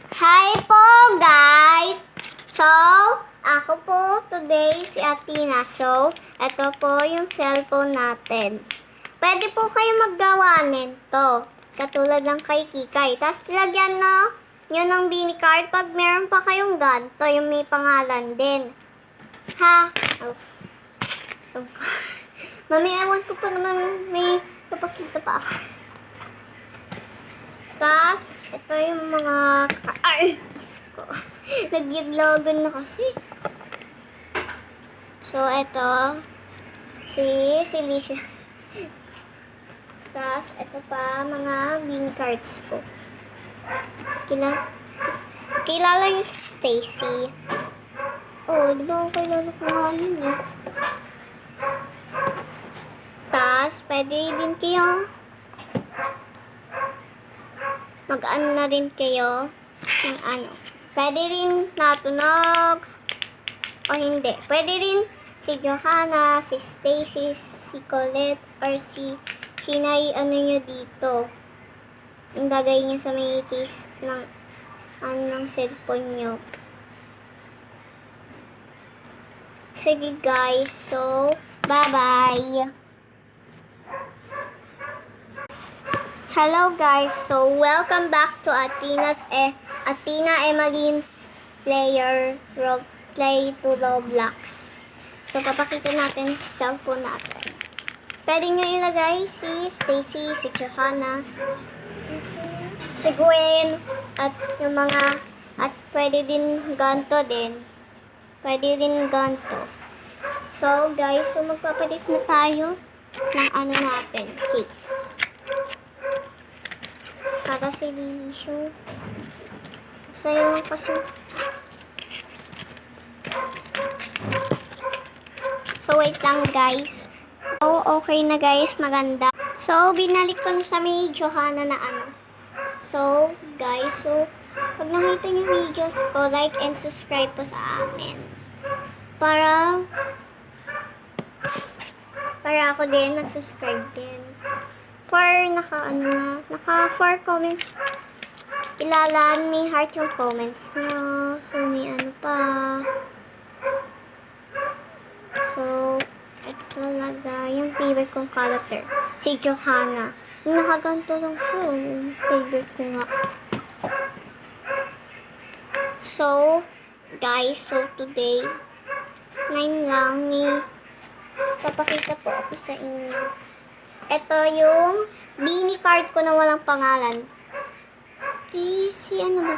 Hi po, guys! So, ako po today si Athena. So, ito po yung cellphone natin. Pwede po kayo maggawa nito. Katulad ng kay Kikay. Tapos, lagyan nyo ng Beanie card pag meron pa kayong ganito, yung may pangalan din. Ha? Oh. Mami, ewan ko pa naman may kapakita pa ako. Tapos, ito yung mga cards ko. Nagyaglagan na kasi. So, ito. Si Licia. Tapos, ito pa, mga mini cards ko. Kilala yung Stacy. Oh, di ba kilala ko nga yun eh. Tapos, pwede din kayo mag-ano na rin kayo ng ano. Pwede rin natunog o hindi. Pwede rin si Johanna, si Stacy, si Colette, or si Shinay, ano nyo dito. Yung lagay nyo sa may case ng ng cellphone nyo. Sige guys, so bye-bye. Hello guys, so welcome back to Athena Emmeline's Play to Roblox. So papakita natin sa cellphone natin. Pwede nyo ilagay si Stacy, si Johanna, si Gwen, at yung mga, at pwede din ganto din. Pwede din ganto. So guys, so magpapalit na tayo ng ano natin, case. Para si Lily Show. Sayang lang kasi. So, wait lang guys. So, okay na guys. Maganda. So, binalik ko na sa may Johanna na ano. So, guys. So, pag nakita niyo videos ko, like and subscribe po sa amin. Para ako din, nag-subscribe din. Naka 4 comments. Ilalaan, may heart yung comments nyo. So, may ano pa. So, ito talaga yung favorite kong character. Si Johanna. Yung nakaganto lang siya. Yung favorite ko nga. So, guys, so today, 9 lang ni papakita po ako sa inyo. Ito yung Beanie card ko na walang pangalan. Si ano ba?